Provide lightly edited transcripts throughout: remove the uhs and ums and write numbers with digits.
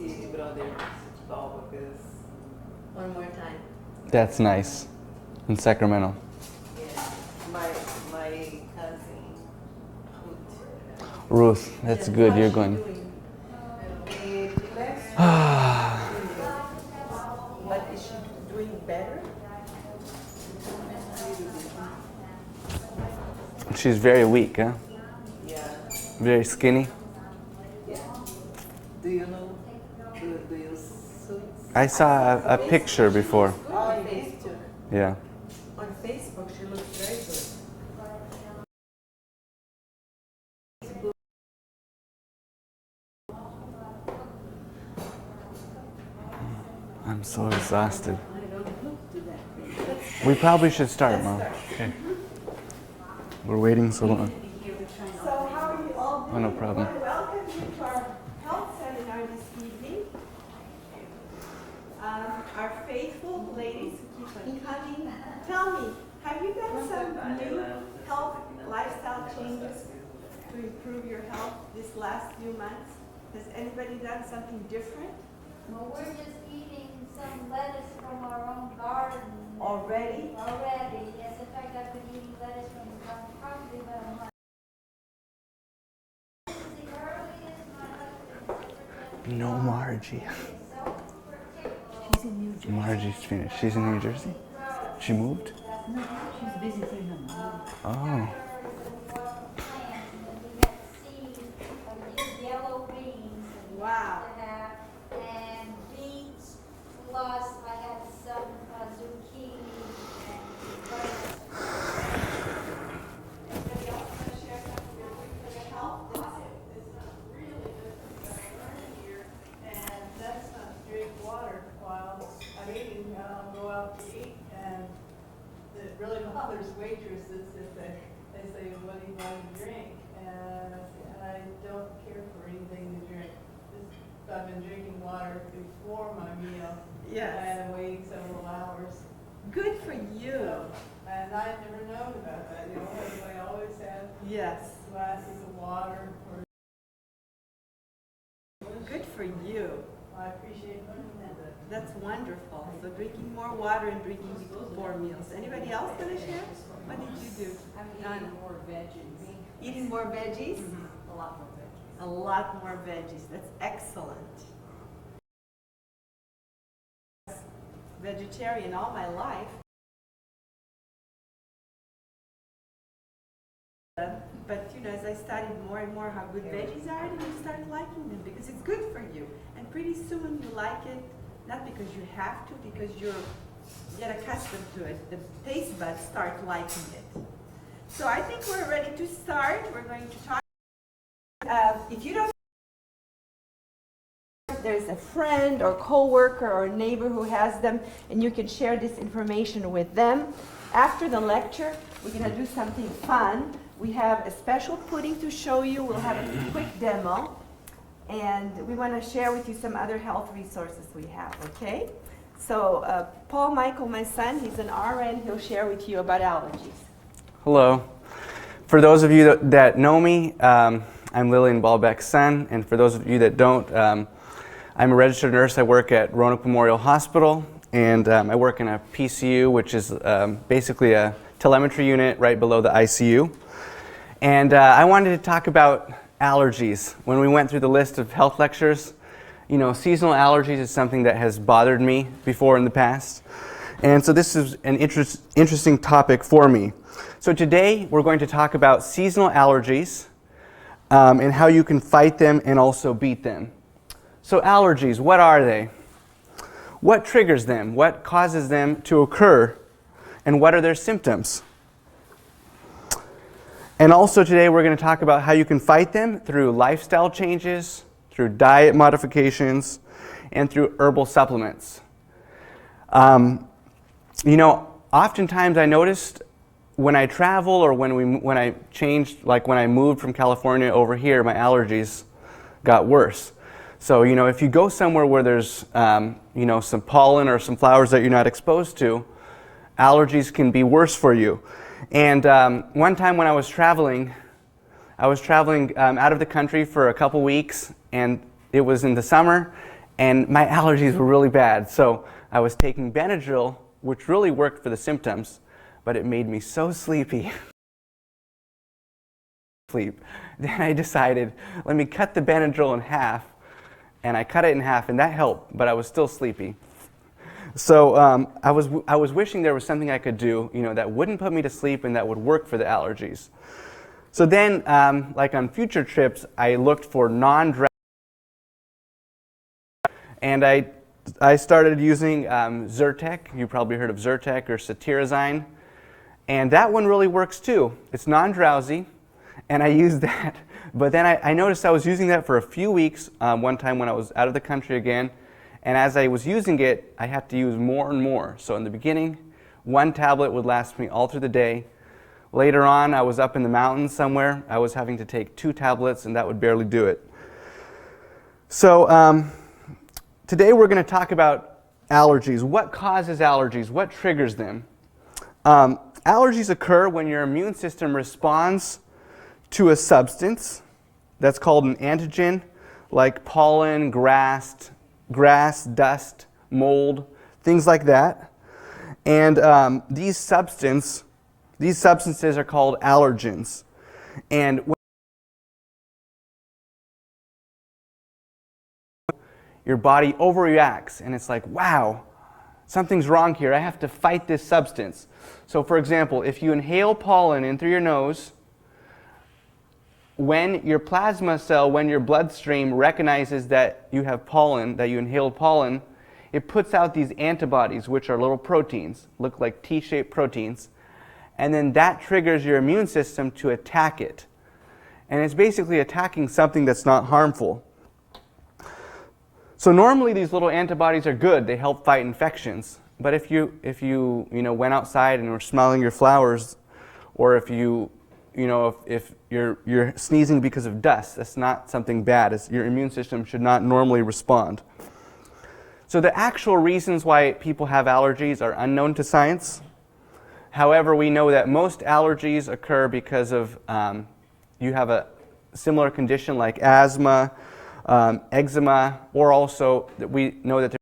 see brother Paul because One more time. That's nice. In Sacramento. yeah, my cousin Ruth, that's good. You're going. but is she doing better? She's very weak, huh? Yeah. Very skinny. Yeah. Do you know? Do you see? I saw a picture before. On Facebook. Yeah. On Facebook, she looks very good. I'm so exhausted. We probably should start, Mom. Okay. We're waiting so long. So how are you all doing? Oh, no problem. I welcome you to our health seminar this evening. Our faithful ladies who keep on coming. Tell me, have you done some new health lifestyle changes to improve your health this last few months? Has anybody done something different Well, we're just eating some lettuce from our own garden. already? Already, yes. In fact, I've been eating lettuce from the garden probably about a month. This is the earliest my husband No Margie. is so particular. Margie's finished. She's in New Jersey? She moved? No, she's visiting her mom. Oh. Yellow beans and Wow. and beets plus I got some zucchini and lettuce. Anybody else want to share something real quick for the health? It's not really good for learning here, and that's not to drink water while I'm eating. I'll go out to eat, and it really bothers waitresses if they say, "What do you want to drink?" And I don't care for anything to drink. I've been drinking water before my meal. Yes. And waiting several hours. Good for you. And I've never known about that. I always have Yes. glasses of water or Good for you. I appreciate learning that. That's wonderful. So drinking more water and drinking before meals. Anybody else going to share? What did you do? I'm Donna? eating more veggies. Eating more veggies? A lot more veggies. A lot more veggies. That's excellent. Vegetarian all my life. But as I studied more and more how good veggies are, then you start liking them because it's good for you. And pretty soon you like it, not because you have to, because you get accustomed to it. The taste buds start liking it. So I think we're ready to start. We're going to talk. If you don't, there's a friend or coworker or neighbor who has them, and you can share this information with them. After the lecture, we're going to do something fun. We have a special pudding to show you. We'll have a quick demo, and we want to share with you some other health resources we have. Okay? So Paul Michael, my son, he's an RN. He'll share with you about allergies. Hello. For those of you that know me, I'm Lillian Ballbeck's son, and for those of you that don't, I'm a registered nurse. I work at Roanoke Memorial Hospital, and I work in a PCU, which is basically a telemetry unit right below the ICU. And I wanted to talk about allergies. When we went through the list of health lectures, seasonal allergies is something that has bothered me before in the past. And so this is an interesting topic for me. So today we're going to talk about seasonal allergies and how you can fight them and also beat them. So allergies, what are they? What triggers them? What causes them to occur? And what are their symptoms? And also today we're going to talk about how you can fight them through lifestyle changes, through diet modifications, and through herbal supplements. Oftentimes I noticed when I travel or when I changed, like when I moved from California over here, my allergies got worse. So, if you go somewhere where there's, some pollen or some flowers that you're not exposed to, allergies can be worse for you. And one time when I was traveling out of the country for a couple weeks, and it was in the summer, and my allergies were really bad. So I was taking Benadryl, which really worked for the symptoms, but it made me so sleepy. Sleep. Then I decided, let me cut the Benadryl in half, and I cut it in half, and that helped, but I was still sleepy. So I was wishing there was something I could do, that wouldn't put me to sleep and that would work for the allergies. So then, like on future trips, I looked for non-drowsy, and I started using Zyrtec. You probably heard of Zyrtec or Cetirizine, and that one really works too. It's non-drowsy, and I used that. But then I noticed I was using that for a few weeks. One time when I was out of the country again, and as I was using it, I had to use more and more. So in the beginning, one tablet would last me all through the day. Later on, I was up in the mountains somewhere. I was having to take 2 tablets, and that would barely do it. So today we're going to talk about allergies. What causes allergies? What triggers them? Allergies occur when your immune system responds to a substance that's called an antigen, like pollen, grass, dust, mold, things like that. And these substances are called allergens. And your body overreacts, and it's like, wow, something's wrong here. I have to fight this substance. So for example, if you inhale pollen in through your nose, when your plasma cell, when your bloodstream recognizes that you have pollen, that you inhaled pollen, it puts out these antibodies, which are little proteins, look like T-shaped proteins, and then that triggers your immune system to attack it. And it's basically attacking something that's not harmful. So normally these little antibodies are good, they help fight infections. But if you went outside and were smelling your flowers, or if if you're sneezing because of dust, that's not something bad. Your immune system should not normally respond. So the actual reasons why people have allergies are unknown to science. However, we know that most allergies occur because of you have a similar condition like asthma, eczema, or also that we know that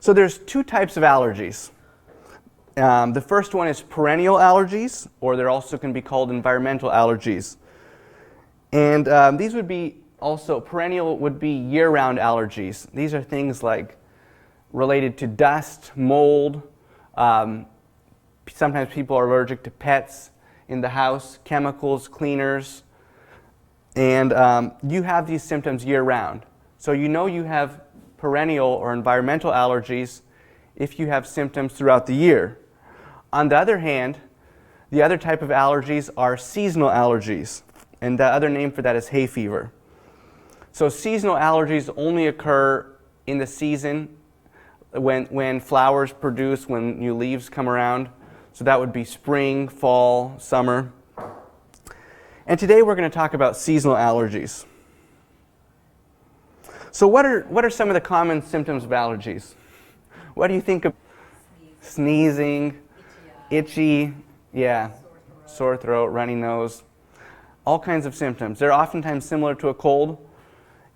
So there's 2 types of allergies. The first one is perennial allergies, or they're also can be called environmental allergies. And these would be also, perennial would be year-round allergies. These are things like related to dust, mold. Sometimes people are allergic to pets in the house, chemicals, cleaners. And you have these symptoms year-round. So you have perennial or environmental allergies if you have symptoms throughout the year. On the other hand, the other type of allergies are seasonal allergies, and the other name for that is hay fever. So seasonal allergies only occur in the season when flowers produce, when new leaves come around. So that would be spring, fall, summer. And today we're going to talk about seasonal allergies. So what are some of the common symptoms of allergies? What do you think of? Sneezing, itchy, yeah, sore throat, runny nose, all kinds of symptoms. They're oftentimes similar to a cold,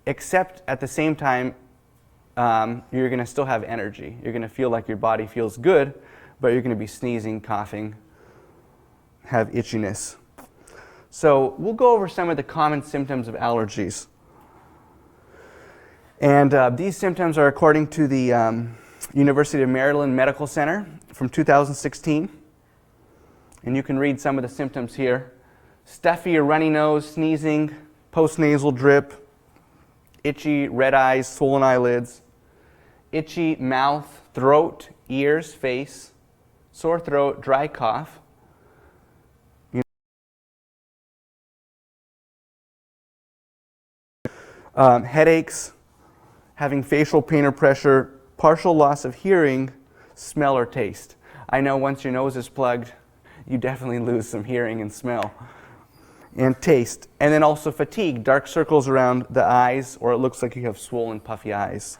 except at the same time, you're going to still have energy. You're going to feel like your body feels good, but you're going to be sneezing, coughing, have itchiness. So we'll go over some of the common symptoms of allergies. And these symptoms are according to the University of Maryland Medical Center from 2016. And you can read some of the symptoms here. Stuffy or runny nose, sneezing, postnasal drip, itchy, red eyes, swollen eyelids, itchy mouth, throat, ears, face, sore throat, dry cough. Headaches, having facial pain or pressure, partial loss of hearing, smell or taste. I know once your nose is plugged, you definitely lose some hearing and smell. And taste. And then also fatigue, dark circles around the eyes, or it looks like you have swollen, puffy eyes.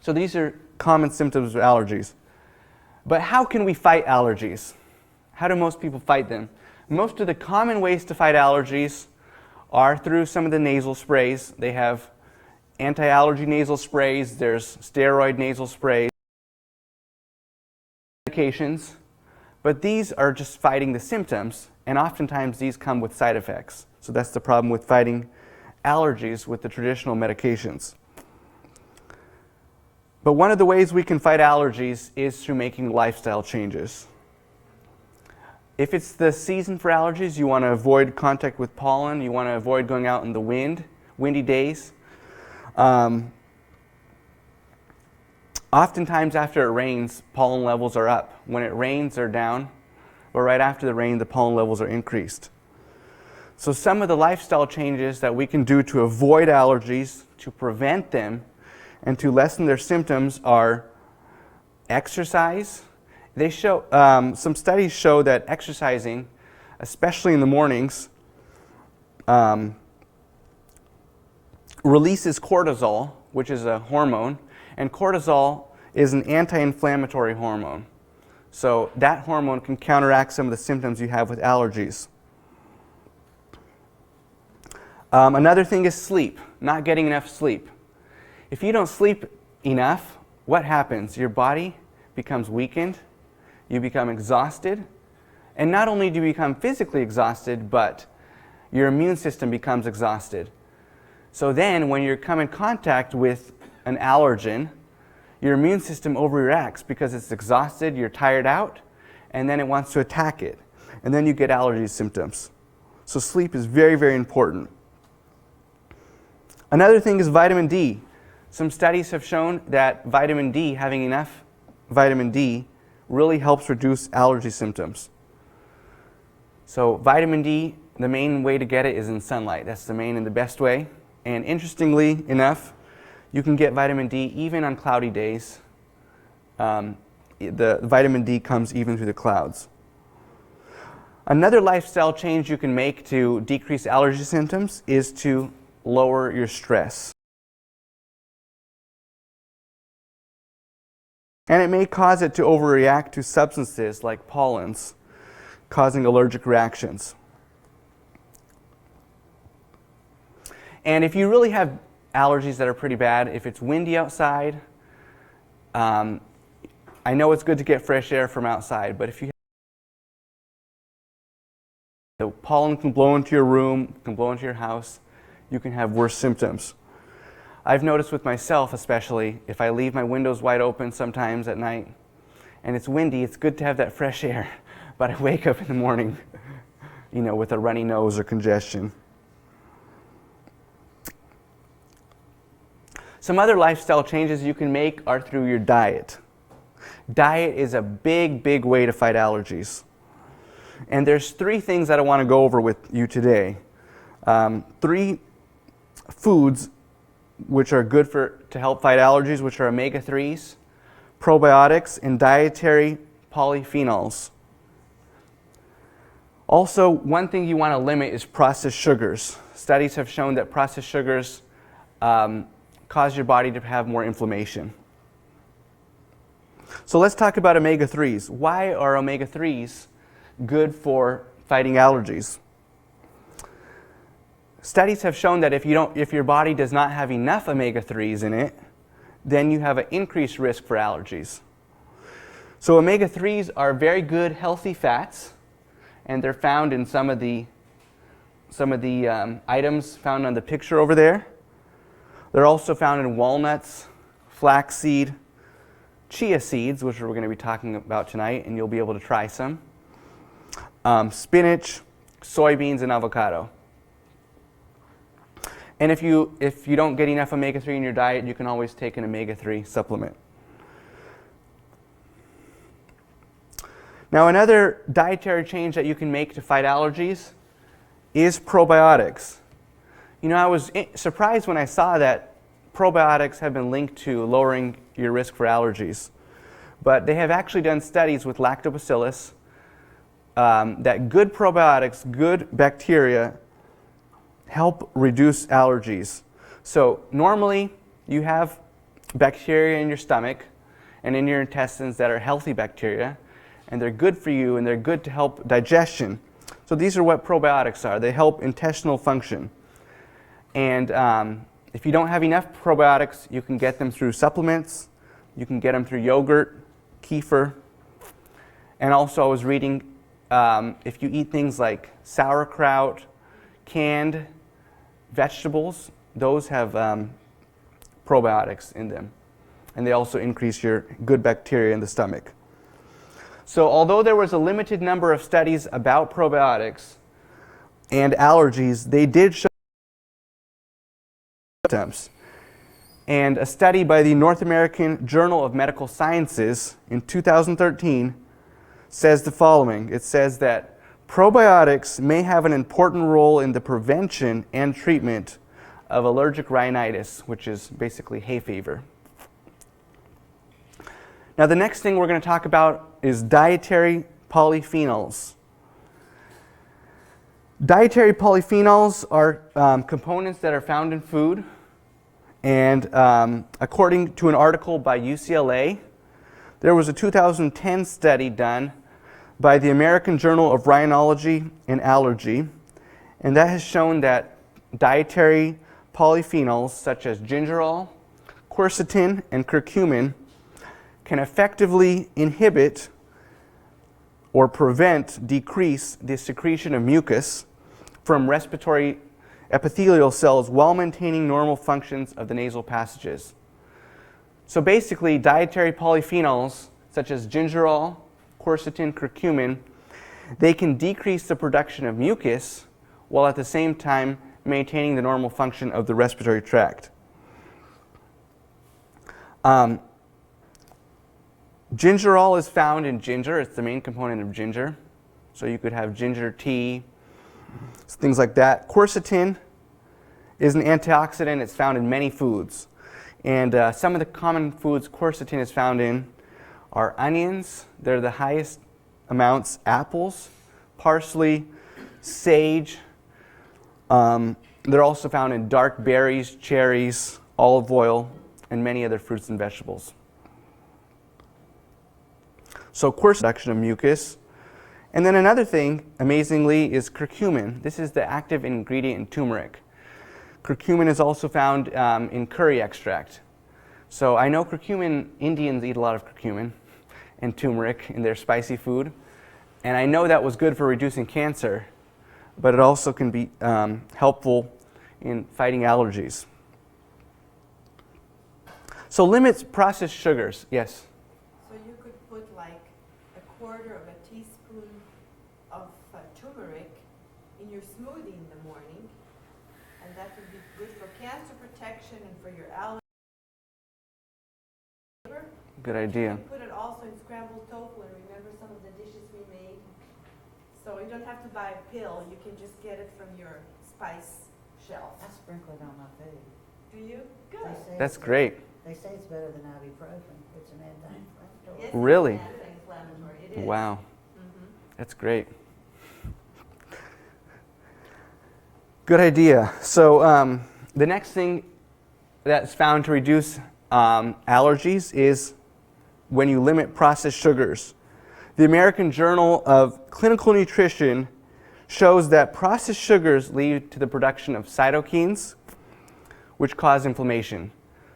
So these are common symptoms of allergies. But how can we fight allergies? How do most people fight them? Most of the common ways to fight allergies are through some of the nasal sprays. They have anti-allergy nasal sprays, there's steroid nasal sprays, medications, but these are just fighting the symptoms, and oftentimes these come with side effects. So that's the problem with fighting allergies with the traditional medications. But one of the ways we can fight allergies is through making lifestyle changes. If it's the season for allergies, you want to avoid contact with pollen, you want to avoid going out in the windy days. Oftentimes after it rains, pollen levels are up. When it rains, they're down, but right after the rain, the pollen levels are increased. So some of the lifestyle changes that we can do to avoid allergies, to prevent them, and to lessen their symptoms are exercise. They show, some studies show that exercising, especially in the mornings, releases cortisol, which is a hormone, and cortisol is an anti-inflammatory hormone. So that hormone can counteract some of the symptoms you have with allergies. Another thing is sleep, not getting enough sleep. If you don't sleep enough, what happens? Your body becomes weakened, you become exhausted, and not only do you become physically exhausted, but your immune system becomes exhausted. So then when you come in contact with an allergen, your immune system overreacts because it's exhausted, you're tired out, and then it wants to attack it. And then you get allergy symptoms. So sleep is very, very important. Another thing is vitamin D. Some studies have shown that vitamin D, having enough vitamin D, really helps reduce allergy symptoms. So vitamin D, the main way to get it is in sunlight. That's the main and the best way. And interestingly enough, you can get vitamin D even on cloudy days. The vitamin D comes even through the clouds. Another lifestyle change you can make to decrease allergy symptoms is to lower your stress. And it may cause it to overreact to substances like pollens, causing allergic reactions. And if you really have allergies that are pretty bad, if it's windy outside, I know it's good to get fresh air from outside, but if you the pollen can blow into your room, can blow into your house, you can have worse symptoms. I've noticed with myself especially, if I leave my windows wide open sometimes at night and it's windy, it's good to have that fresh air, but I wake up in the morning, with a runny nose or congestion. Some other lifestyle changes you can make are through your diet. Diet is a big, big way to fight allergies. And there's 3 things that I want to go over with you today. 3 foods which are good to help fight allergies, which are omega-3s, probiotics, and dietary polyphenols. Also, one thing you want to limit is processed sugars. Studies have shown that processed sugars cause your body to have more inflammation. So let's talk about omega-3s. Why are omega-3s good for fighting allergies? Studies have shown that if your body does not have enough omega-3s in it, then you have an increased risk for allergies. So omega-3s are very good healthy fats, and they're found in some of the items found on the picture over there. They're also found in walnuts, flaxseed, chia seeds, which we're going to be talking about tonight, and you'll be able to try some, spinach, soybeans, and avocado. And if you don't get enough omega-3 in your diet, you can always take an omega-3 supplement. Now, another dietary change that you can make to fight allergies is probiotics. I was surprised when I saw that probiotics have been linked to lowering your risk for allergies. But they have actually done studies with lactobacillus that good probiotics, good bacteria, help reduce allergies. So normally you have bacteria in your stomach and in your intestines that are healthy bacteria, and they're good for you and they're good to help digestion. So these are what probiotics are. They help intestinal function. And if you don't have enough probiotics, you can get them through supplements. You can get them through yogurt, kefir. And also I was reading, if you eat things like sauerkraut, canned vegetables, those have probiotics in them. And they also increase your good bacteria in the stomach. So although there was a limited number of studies about probiotics and allergies, they did show symptoms. And a study by the North American Journal of Medical Sciences in 2013 says the following. It says that probiotics may have an important role in the prevention and treatment of allergic rhinitis, which is basically hay fever. Now the next thing we're going to talk about is dietary polyphenols. Dietary polyphenols are components that are found in food, and according to an article by UCLA, there was a 2010 study done by the American Journal of Rhinology and Allergy, and that has shown that dietary polyphenols such as gingerol, quercetin, and curcumin can effectively inhibit or decrease the secretion of mucus from respiratory epithelial cells while maintaining normal functions of the nasal passages. So basically, dietary polyphenols such as gingerol, quercetin, curcumin, they can decrease the production of mucus while at the same time maintaining the normal function of the respiratory tract. Gingerol is found in ginger. It's the main component of ginger. So you could have ginger tea, things like that. Quercetin is an antioxidant. It's found in many foods. And some of the common foods quercetin is found in are onions. They're the highest amounts. Apples, parsley, sage. They're also found in dark berries, cherries, olive oil, and many other fruits and vegetables. So quercetin, production of mucus. And then another thing, amazingly, is curcumin. This is the active ingredient in turmeric. Curcumin is also found in curry extract. So I know Indians eat a lot of curcumin and turmeric in their spicy food. And I know that was good for reducing cancer, but it also can be helpful in fighting allergies. So limits processed sugars. Yes? So you could put like a quarter of a teaspoon of turmeric in your smoothie in the morning, and that would be good for cancer protection and for your allergy. Good idea. You can put it also in scrambled tofu, and remember some of the dishes we made? So you don't have to buy a pill, you can just get it from your spice shelf. I sprinkle it on my food. Do you? They Good. say That's it's- great. They say it's better than ibuprofen. It's an anti-inflammatory. Yes, Really? it's anti-inflammatory. It is. Wow. Mhm. That's great. Good idea. So the next thing that's found to reduce allergies is when you limit processed sugars. The American Journal of Clinical Nutrition shows that processed sugars lead to the production of cytokines, which cause inflammation.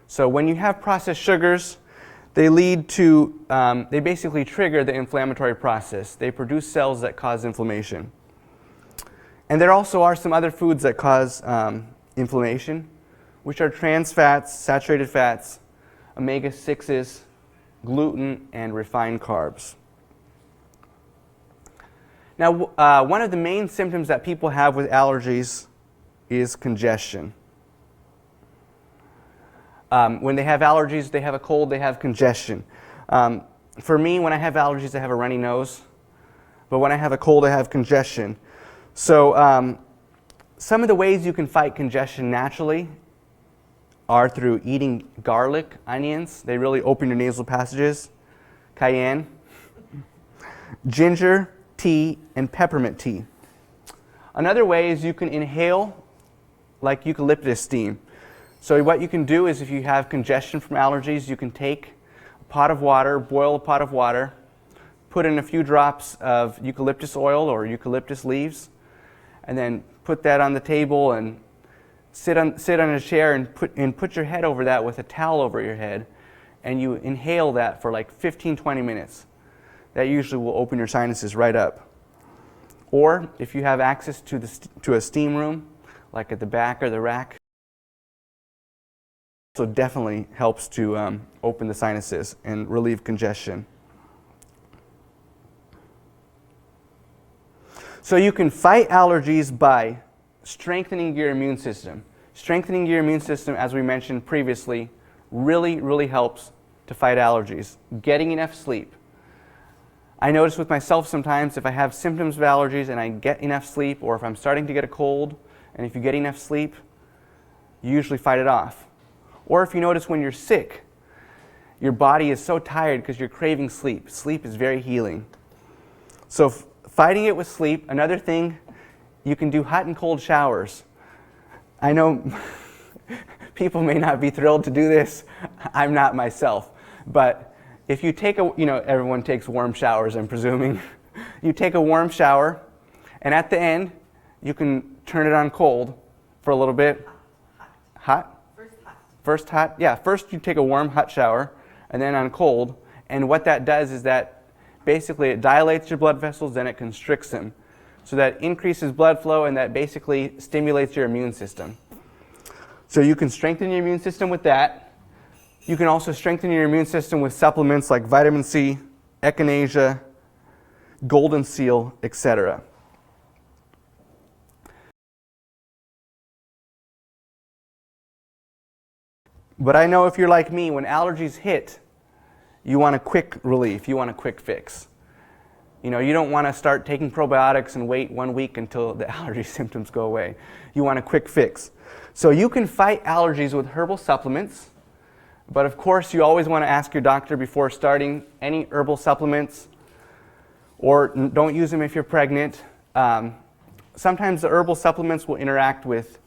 So when you have processed sugars, they lead to, they basically trigger the inflammatory process. They produce cells that cause inflammation. And there also are some other foods that cause inflammation, which are trans fats, saturated fats, omega-6s, gluten, and refined carbs. Now, one of the main symptoms that people have with allergies is congestion. When they have allergies, they have a cold, they have congestion. For me, when I have allergies, I have a runny nose. But when I have a cold, I have congestion. So some of the ways you can fight congestion naturally are through eating garlic, onions. They really open your nasal passages. Cayenne. Ginger, tea, and peppermint tea. Another way is you can inhale like eucalyptus steam. So what you can do is if you have congestion from allergies, you can take a pot of water, boil a pot of water, put in a few drops of eucalyptus oil or eucalyptus leaves, and then put that on the table and sit on a chair and put your head over that with a towel over your head, and you inhale that for like 15-20 minutes. That usually will open your sinuses right up. Or if you have access to a steam room, like at the back or the rack, so definitely helps to open the sinuses and relieve congestion. So you can fight allergies by strengthening your immune system. Strengthening your immune system, as we mentioned previously, really helps to fight allergies. Getting enough sleep. I notice with myself sometimes if I have symptoms of allergies and I get enough sleep, or if I'm starting to get a cold, and if you get enough sleep, you usually fight it off. Or if you notice when you're sick, your body is so tired because you're craving sleep. Sleep is very healing. So fighting it with sleep. Another thing, you can do hot and cold showers. I know people may not be thrilled to do this. I'm not myself. But if you take everyone takes warm showers, I'm presuming. You take a warm shower, and at the end, you can turn it on cold for a little bit. Hot? First hot. Yeah, first you take a warm hot shower, and then on cold. And what that does is that basically it dilates your blood vessels, then it constricts them. So that increases blood flow, and that basically stimulates your immune system. So you can strengthen your immune system with that. You can also strengthen your immune system with supplements like vitamin C, echinacea, golden seal, etc. But I know if you're like me, when allergies hit, you want a quick relief, you want a quick fix. You don't want to start taking probiotics and wait 1 week until the allergy symptoms go away. You want a quick fix. So you can fight allergies with herbal supplements, but of course you always want to ask your doctor before starting any herbal supplements, or don't use them if you're pregnant. Sometimes the herbal supplements will interact with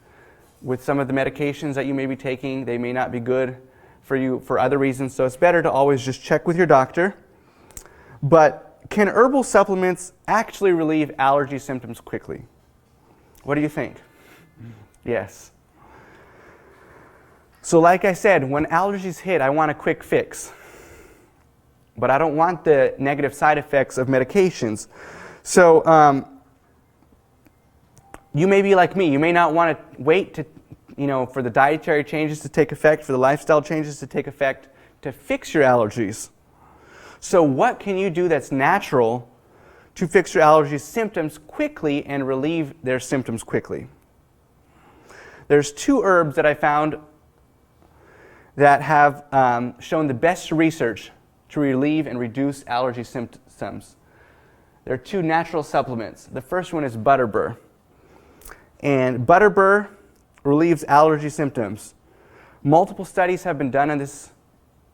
some of the medications that you may be taking. They may not be good for you for other reasons, so it's better to always just check with your doctor. But can herbal supplements actually relieve allergy symptoms quickly? What do you think? Yes. So like I said, when allergies hit, I want a quick fix. But I don't want the negative side effects of medications. So you may be like me. You may not want to wait for the dietary changes to take effect, for the lifestyle changes to take effect, to fix your allergies. So what can you do that's natural to fix your allergy symptoms quickly and relieve their symptoms quickly? There's 2 herbs that I found that have shown the best research to relieve and reduce allergy symptoms. They're 2 natural supplements. The first one is butterbur. And butterbur relieves allergy symptoms. Multiple studies have been done on this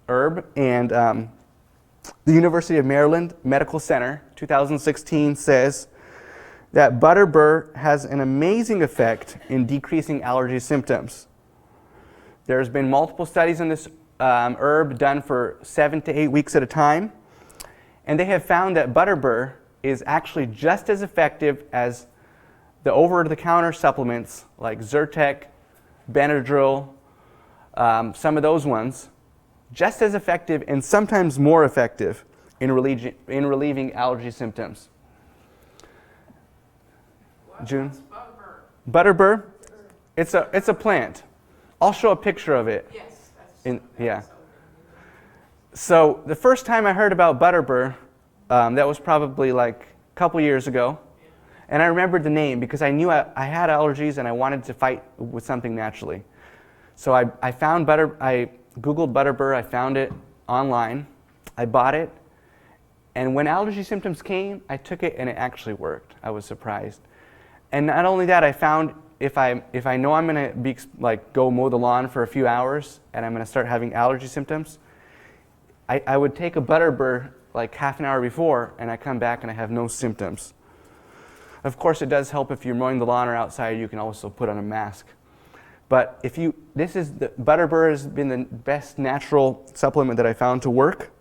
herb, and the University of Maryland Medical Center, 2016, says that butterbur has an amazing effect in decreasing allergy symptoms. There's been multiple studies on this herb done for 7 to 8 weeks at a time, and they have found that butterbur is actually just as effective as the over-the-counter supplements like Zyrtec, Benadryl, some of those ones, just as effective and sometimes more effective in relieving allergy symptoms. June? Butterbur? It's a plant. I'll show a picture of it. Yes. Yeah. So the first time I heard about butterbur, that was probably like a couple years ago. And I remembered the name because I knew I had allergies and I wanted to fight with something naturally. So I Googled butterbur, I found it online, I bought it, and when allergy symptoms came, I took it and it actually worked. I was surprised. And not only that, I found if I know I'm going to be go mow the lawn for a few hours and I'm going to start having allergy symptoms, I would take a butterbur like half an hour before and I come back and I have no symptoms. Of course, it does help if you're mowing the lawn or outside. You can also put on a mask. But butterbur has been the best natural supplement that I found to work.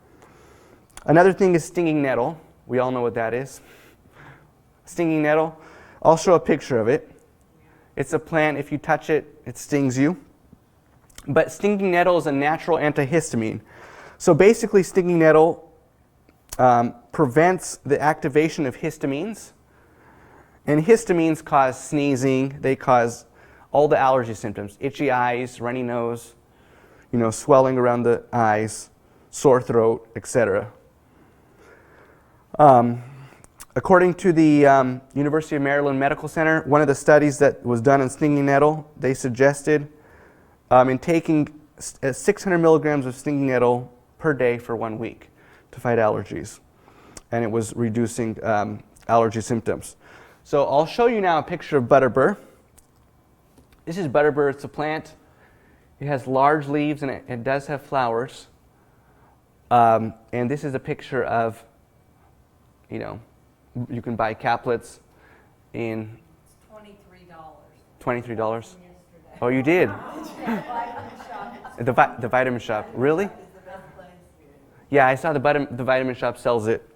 Another thing is stinging nettle. We all know what that is. Stinging nettle. I'll show a picture of it. It's a plant, if you touch it, it stings you. But stinging nettle is a natural antihistamine. So basically, stinging nettle prevents the activation of histamines. And histamines cause sneezing. They cause all the allergy symptoms. Itchy eyes, runny nose, swelling around the eyes, sore throat, etc. According to the University of Maryland Medical Center, one of the studies that was done on stinging nettle, they suggested in taking 600 milligrams of stinging nettle per day for 1 week to fight allergies. And it was reducing allergy symptoms. So I'll show you now a picture of butterbur. This is butterbur. It's a plant. It has large leaves and it does have flowers. And this is a picture of, you can buy caplets in $23. $23. Oh, you did? The vitamin shop. Really? Yeah, I saw the vitamin shop sells it.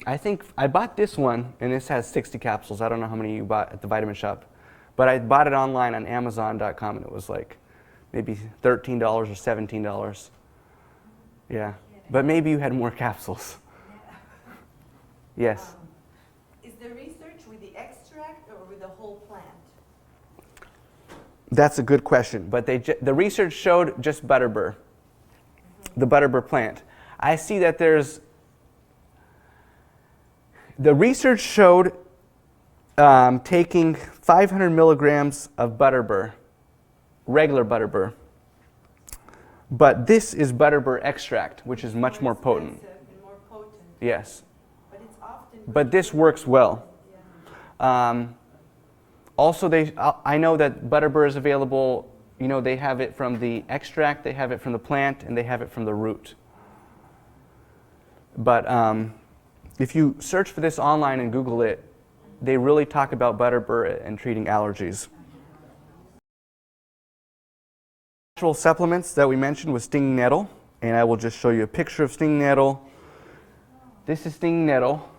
I think I bought this one, and this has 60 capsules. I don't know how many you bought at the vitamin shop. But I bought it online on Amazon.com, and it was like maybe $13 or $17. Yeah. But maybe you had more capsules. Yes. Is the research with the extract or with the whole plant? That's a good question. But the research showed just butterbur, the butterbur plant. I see that the research showed taking 500 milligrams of butterbur, regular butterbur. But this is butterbur extract, which is much more potent. And more potent. Yes. But it's often. But this works well. Also, I know that butterbur is available. They have it from the extract, they have it from the plant, and they have it from the root. But if you search for this online and Google it, they really talk about butterbur and treating allergies. Natural supplements that we mentioned was stinging nettle, and I will just show you a picture of stinging nettle. This is stinging nettle.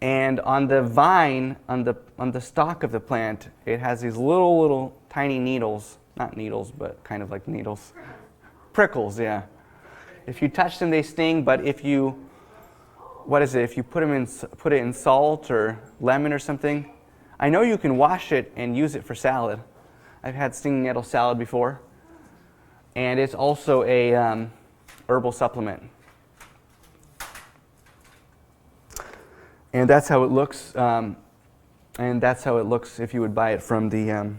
And on the vine, on the stalk of the plant, it has these little tiny needles. Not needles, but kind of like needles. Prickles, yeah. If you touch them, they sting, but if you if you put it in salt or lemon or something, I know you can wash it and use it for salad. I've had stinging nettle salad before. And it's also a herbal supplement. And that's how it looks. And that's how it looks if you would buy it from the.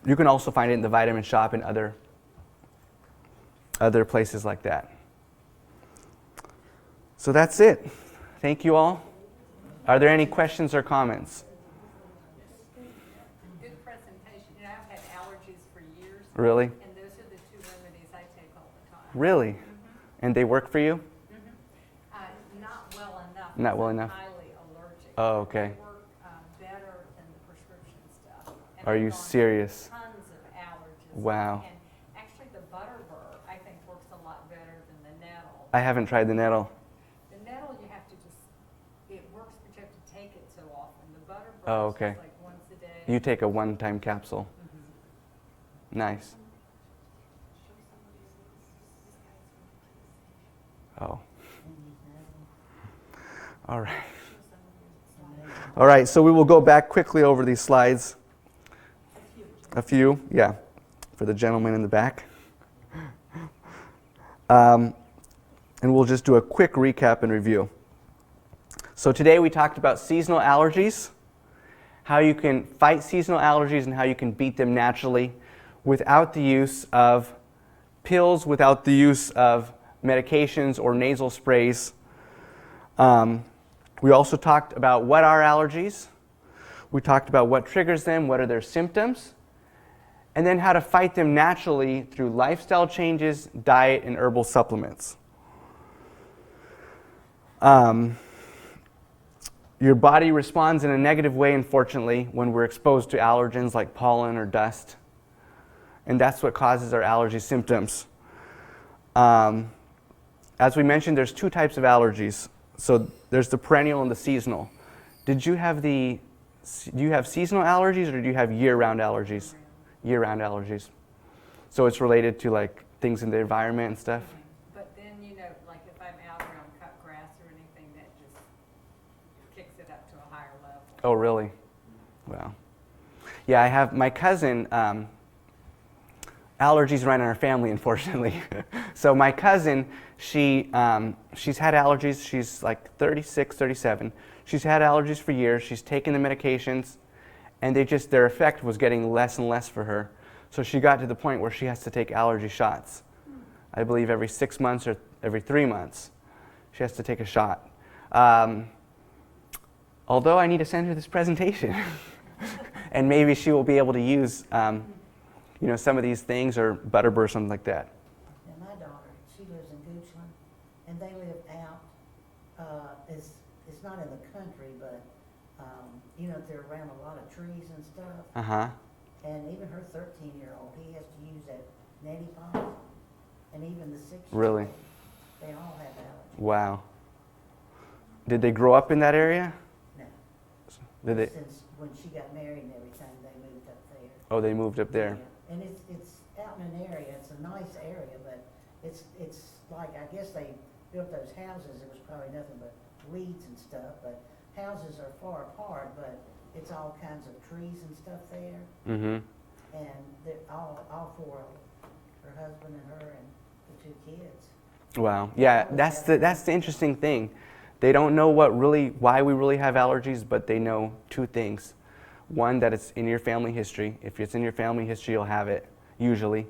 You can also find it in the vitamin shop and other places like that. So that's it. Thank you all. Are there any questions or comments? Good presentation. I've had allergies for years. Really? And those are the 2 remedies I take all the time. Really? Mm-hmm. And they work for you? Not well enough. Not well I'm enough. highly allergic. Oh, okay. They work better than the prescription stuff. And Are I've you gone serious? through tons of allergies. Wow. And actually the butterbur, I think, works a lot better than the nettle. I haven't tried the nettle. The nettle, you have to it works, but you have to take it so often. The butterbur Oh, is okay. just like once a day. You take a one-time capsule. Nice. Oh. All right. All right, so we will go back quickly over these slides. A few, yeah, for the gentleman in the back. And we'll just do a quick recap and review. So today we talked about seasonal allergies, how you can fight seasonal allergies and how you can beat them naturally without the use of pills, without the use of medications or nasal sprays. We also talked about what are allergies. We talked about what triggers them, what are their symptoms, and then how to fight them naturally through lifestyle changes, diet, and herbal supplements. Your body responds in a negative way, unfortunately, when we're exposed to allergens like pollen or dust. And that's what causes our allergy symptoms. as we mentioned, there's two types of allergies. So there's the perennial and the seasonal. Do you have seasonal allergies, or do you have year-round allergies? Year-round allergies. So it's related to like things in the environment and stuff? But then, you know, like if I'm out around cut grass or anything, that just kicks it up to a higher level. Oh, really? Wow. Yeah, I have my cousin, allergies run in our family, unfortunately. So my cousin, she's had allergies. She's like 36, 37. She's had allergies for years. She's taken the medications, and their effect was getting less and less for her. So she got to the point where she has to take allergy shots. I believe every 6 months or every 3 months, she has to take a shot. Although I need to send her this presentation, and maybe she will be able to use, some of these things, or Butterbur or something like that. Now, my daughter, she lives in Goochland, and they live out, it's not in the country, but, they're around a lot of trees and stuff. Uh-huh. And even her 13-year-old, he has to use that neti pot, and even the 6-year-old. Really? They all have allergies. Wow. Did they grow up in that area? No. Did they? Since when she got married and everything, they moved up there. Oh, they moved up there. Yeah. And it's out in an area, it's a nice area, but it's like, I guess they built those houses, it was probably nothing but weeds and stuff, but houses are far apart, but it's all kinds of trees and stuff there. Mm-hmm. And they're all four of them, her husband and her and the 2 kids. Wow. Yeah, that's the interesting thing. They don't know why we really have allergies, but they know 2 things. One, that it's in your family history. If it's in your family history, you'll have it, usually.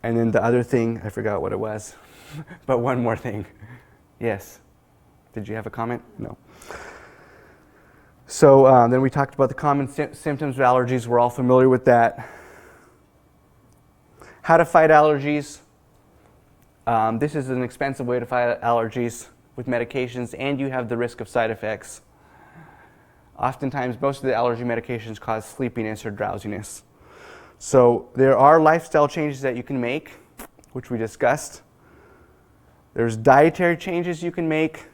And then the other thing, I forgot what it was, but one more thing. Yes. Did you have a comment? No. So then we talked about the common symptoms of allergies. We're all familiar with that. How to fight allergies. This is an expensive way to fight allergies with medications, and you have the risk of side effects. Oftentimes, most of the allergy medications cause sleepiness or drowsiness. So there are lifestyle changes that you can make, which we discussed. There's dietary changes you can make.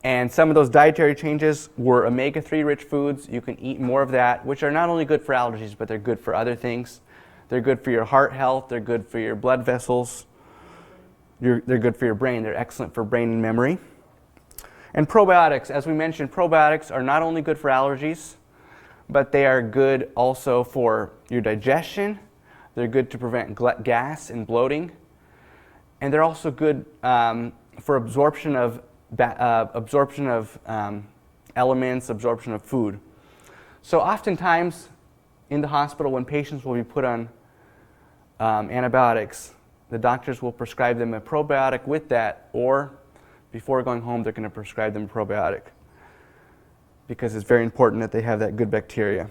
And some of those dietary changes were omega-3 rich foods. You can eat more of that, which are not only good for allergies, but they're good for other things. They're good for your heart health. They're good for your blood vessels. They're good for your brain. They're excellent for brain and memory. And probiotics, as we mentioned, probiotics are not only good for allergies, but they are good also for your digestion. They're good to prevent gas and bloating. And they're also good for absorption of elements, absorption of food. So oftentimes in the hospital, when patients will be put on antibiotics, the doctors will prescribe them a probiotic with that, or before going home, they're going to prescribe them a probiotic, because it's very important that they have that good bacteria.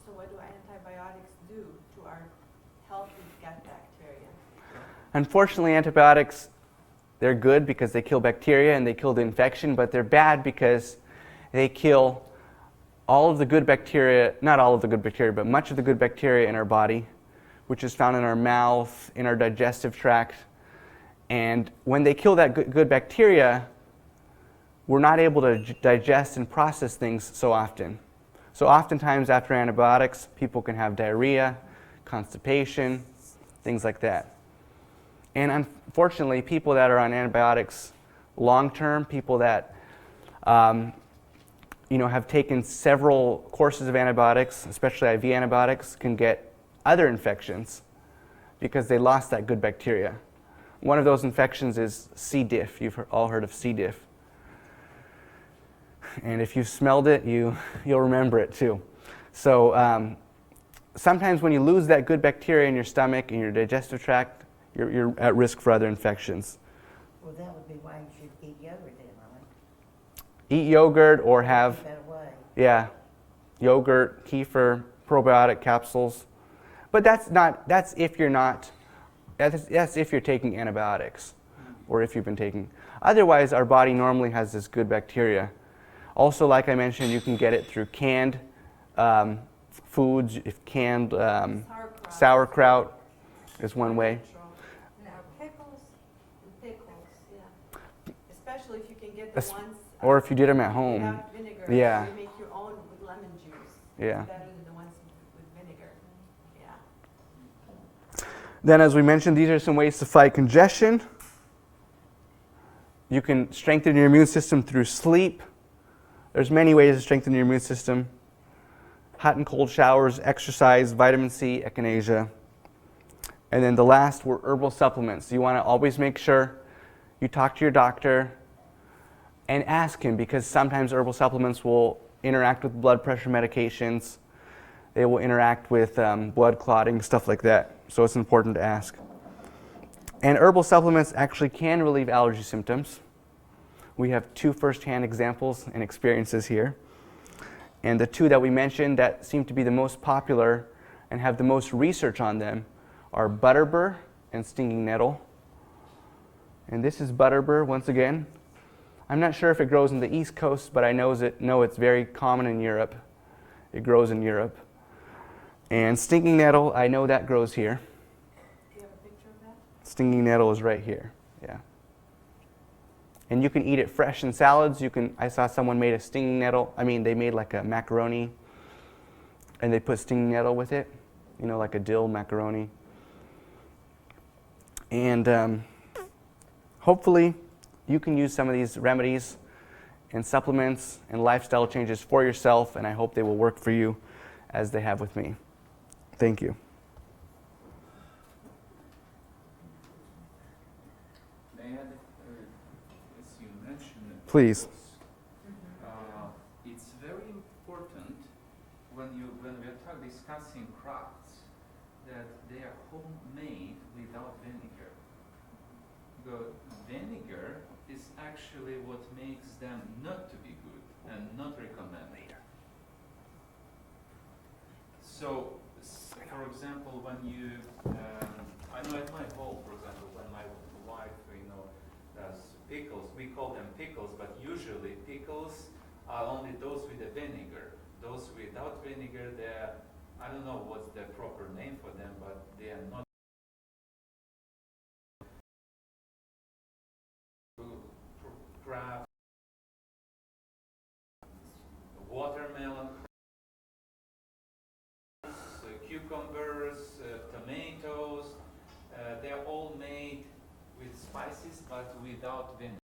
So what do antibiotics do to our healthy gut bacteria? Unfortunately, antibiotics, they're good because they kill bacteria and they kill the infection, but they're bad because they kill all of the good bacteria, not all of the good bacteria, but much of the good bacteria in our body, which is found in our mouth, in our digestive tract. And when they kill that good bacteria, we're not able to digest and process things so often. So oftentimes after antibiotics, people can have diarrhea, constipation, things like that. And unfortunately, people that are on antibiotics long-term, people that have taken several courses of antibiotics, especially IV antibiotics, can get other infections because they lost that good bacteria. One of those infections is C. diff. You've all heard of C. diff. And if you've smelled it, you'll remember it too. So sometimes when you lose that good bacteria in your stomach and your digestive tract, you're at risk for other infections. Well, that would be why you should eat yogurt then, right? Eat yogurt or have, Keep that away. yeah, yogurt, kefir, probiotic capsules. But that's if you're taking antibiotics or if you've been taking. Otherwise, our body normally has this good bacteria. Also, like I mentioned, you can get it through canned foods, canned sauerkraut, is one way. No, pickles, Pickles, yeah. Especially if you can get Es- the ones. Or if you did them at home. Without vinegar. Yeah. You make your own with lemon juice. Yeah. It's better than the ones with vinegar. Yeah. Then, as we mentioned, these are some ways to fight congestion. You can strengthen your immune system through sleep. There's many ways to strengthen your immune system. Hot and cold showers, exercise, vitamin C, echinacea. And then the last were herbal supplements. You want to always make sure you talk to your doctor and ask him, because sometimes herbal supplements will interact with blood pressure medications. They will interact with blood clotting, stuff like that. So it's important to ask. And herbal supplements actually can relieve allergy symptoms. We have 2 firsthand examples and experiences here. And the 2 that we mentioned that seem to be the most popular and have the most research on them are butterbur and stinging nettle. And this is butterbur once again. I'm not sure if it grows in the East Coast, but I know it's very common in Europe. It grows in Europe. And stinging nettle, I know that grows here. Do you have a picture of that? Stinging nettle is right here. Yeah. And you can eat it fresh in salads. I saw someone made a stinging nettle. They made like a macaroni, and they put stinging nettle with it. Like a dill macaroni. And hopefully, you can use some of these remedies and supplements and lifestyle changes for yourself, and I hope they will work for you as they have with me. Thank you. May I add, as you mentioned, Please. it's very important when we are discussing crafts that they are homemade without vinegar. Because vinegar is actually what makes them not to be good and not recommended. So, for example, when you, I know at my home, for example, when my wife, does pickles, we call them pickles, but usually pickles are only those with the vinegar. Those without vinegar, I don't know what's the proper name for them, but they are not. Crab, watermelon, cucumbers, tomatoes, they're all made with spices but without vinegar.